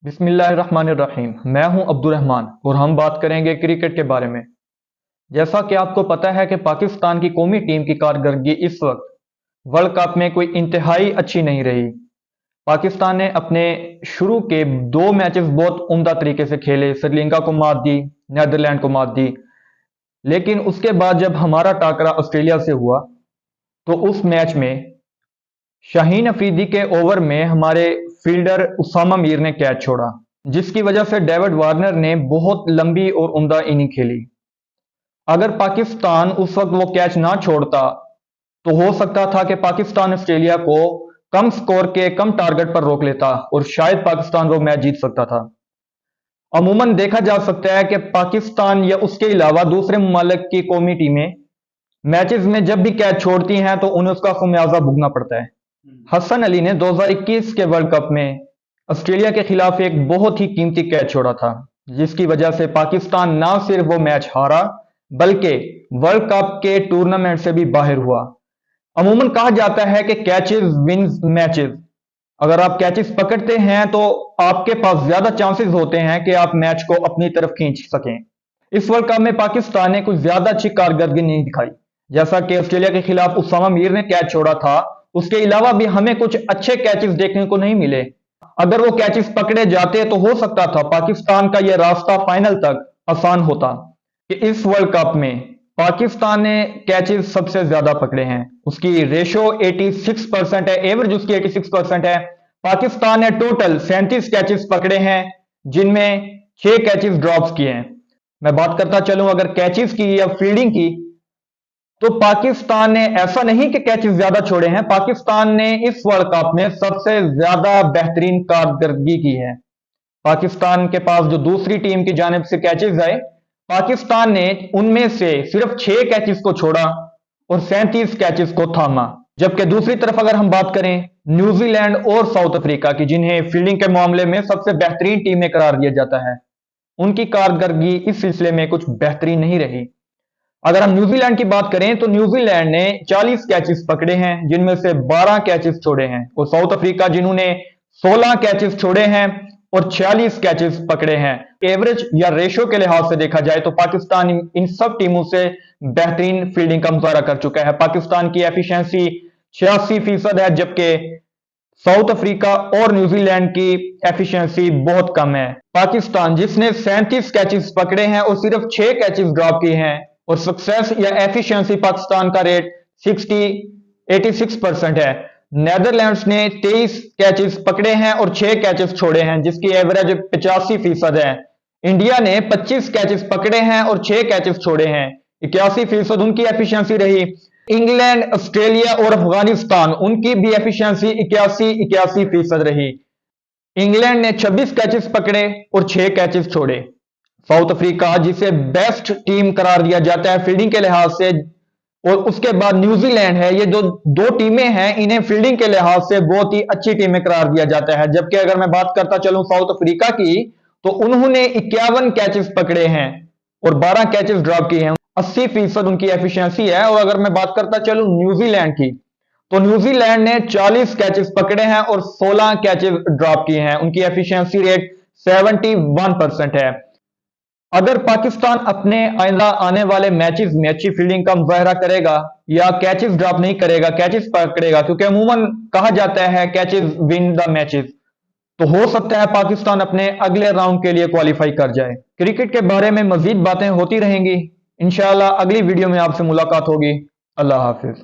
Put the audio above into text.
बिस्मिल्लाहिर्रहमानिर्रहीम। मैं हूं अब्दुल रहमान और हम बात करेंगे क्रिकेट के बारे में। जैसा कि आपको पता है कि पाकिस्तान की कौमी टीम की कारकर्दगी इस वक्त वर्ल्ड कप में कोई इंतहाई अच्छी नहीं रही। पाकिस्तान ने अपने शुरू के 2 मैचेस बहुत उम्दा तरीके से खेले, श्रीलंका को मात दी, नीदरलैंड को मात दी। लेकिन उसके बाद जब हमारा टाकरा ऑस्ट्रेलिया से हुआ तो उस मैच में शाहीन अफरीदी के ओवर में हमारे फील्डर उसामा मीर ने कैच छोड़ा, जिसकी वजह से डेविड वार्नर ने बहुत लंबी और उम्दा इनिंग खेली। अगर पाकिस्तान उस वक्त वो कैच ना छोड़ता तो हो सकता था कि पाकिस्तान ऑस्ट्रेलिया को कम स्कोर के कम टारगेट पर रोक लेता और शायद पाकिस्तान वो मैच जीत सकता था। अमूमन देखा जा सकता है कि पाकिस्तान या उसके अलावा दूसरे ममालिक की कौमी टीमें मैचेस में जब भी कैच छोड़ती हैं तो उन्हें उसका खमियाजा भुगतना पड़ता है। हसन अली ने 2021 के वर्ल्ड कप में ऑस्ट्रेलिया के खिलाफ एक बहुत ही कीमती कैच छोड़ा था, जिसकी वजह से पाकिस्तान ना सिर्फ वो मैच हारा बल्कि वर्ल्ड कप के टूर्नामेंट से भी बाहर हुआ। अमूमन कहा जाता है कि कैचेस विन्स मैचेस। अगर आप कैचेस पकड़ते हैं तो आपके पास ज्यादा चांसेस होते हैं कि आप मैच को अपनी तरफ खींच सकें। इस वर्ल्ड कप में पाकिस्तान ने कुछ ज्यादा अच्छी कारकर्दगी नहीं दिखाई। जैसा कि ऑस्ट्रेलिया के खिलाफ उसामा मीर ने कैच छोड़ा था, उसके अलावा भी हमें कुछ अच्छे कैचेस देखने को नहीं मिले। अगर वो कैचेस पकड़े जाते तो हो सकता था पाकिस्तान का यह रास्ता फाइनल तक आसान होता। कि इस वर्ल्ड कप में पाकिस्तान ने कैचेस सबसे ज्यादा पकड़े हैं, उसकी रेशो 86% है, एवरेज उसकी 86% है। पाकिस्तान ने टोटल 37 कैचेस पकड़े हैं, जिनमें 6 कैचेस ड्रॉप्स किए हैं। मैं बात करता चलूं अगर कैचेस की या फील्डिंग की, तो पाकिस्तान ने ऐसा नहीं कि कैचेस ज्यादा छोड़े हैं, पाकिस्तान ने इस वर्ल्ड कप में सबसे ज्यादा बेहतरीन कारकर्दगी की है। पाकिस्तान के पास जो दूसरी टीम की जानिब से कैचेस आए, पाकिस्तान ने उनमें से सिर्फ 6 कैचेस को छोड़ा और 37 कैचेस को थामा। जबकि दूसरी तरफ अगर हम बात करें न्यूजीलैंड और साउथ अफ्रीका की, जिन्हें फील्डिंग के मामले में सबसे बेहतरीन टीमें करार दिया जाता है, उनकी कारकर्दगी इस सिलसिले में कुछ बेहतरीन नहीं रही। अगर हम न्यूजीलैंड की बात करें तो न्यूजीलैंड ने 40 कैचेस पकड़े हैं, जिनमें से 12 कैचेस छोड़े हैं, और साउथ अफ्रीका जिन्होंने 16 कैचेस छोड़े हैं और 46 कैचेस पकड़े हैं। एवरेज या रेशो के लिहाज से देखा जाए तो पाकिस्तान इन सब टीमों से बेहतरीन फील्डिंग का मुजाहरा कर चुका है। पाकिस्तान की एफिशिएंसी 86% है, जबकि साउथ अफ्रीका और न्यूजीलैंड की एफिशिएंसी बहुत कम है। पाकिस्तान जिसने 37 कैचेस पकड़े हैं और सिर्फ 6 कैचेस ड्रॉप किए हैं, और सक्सेस या एफिशिएंसी पाकिस्तान का रेट 86% है। नेदरलैंड्स ने 23 कैचेस पकड़े हैं और 6 कैचेस छोड़े हैं, जिसकी एवरेज 85% है। इंडिया ने 25 कैचेस पकड़े हैं और 6 कैचेस छोड़े हैं, 81% उनकी एफिशिएंसी रही। इंग्लैंड, ऑस्ट्रेलिया और अफगानिस्तान, उनकी भी एफिशिएंसी 81% रही। इंग्लैंड ने 26 कैचेस पकड़े और 6 कैचेस छोड़े। साउथ अफ्रीका जिसे बेस्ट टीम करार दिया जाता है फील्डिंग के लिहाज से, और उसके बाद न्यूजीलैंड है, ये जो दो टीमें हैं इन्हें फील्डिंग के लिहाज से बहुत ही अच्छी टीमें करार दिया जाता है। जबकि अगर मैं बात करता चलूं साउथ अफ्रीका की, तो उन्होंने 51 कैचेस पकड़े हैं और 12 कैचेस ड्रॉप किए हैं, 80% उनकी एफिशिएंसी है। और अगर मैं बात करता चलूं न्यूजीलैंड की, तो न्यूजीलैंड ने 40 कैचेस पकड़े हैं और 16 कैचेस ड्रॉप किए हैं, उनकी एफिशिएंसी रेट 71% है। अगर पाकिस्तान अपने आइंदा आने वाले मैचेस में अच्छी फील्डिंग का मुजाहरा करेगा या कैचेस ड्रॉप नहीं करेगा, कैचेस पकड़ेगा, क्योंकि अमूमन कहा जाता है कैचेस विन द मैचेस, तो हो सकता है पाकिस्तान अपने अगले राउंड के लिए क्वालिफाई कर जाए। क्रिकेट के बारे में मजीद बातें होती रहेंगी। इंशाअल्लाह अगली वीडियो में आपसे मुलाकात होगी। अल्लाह हाफिज।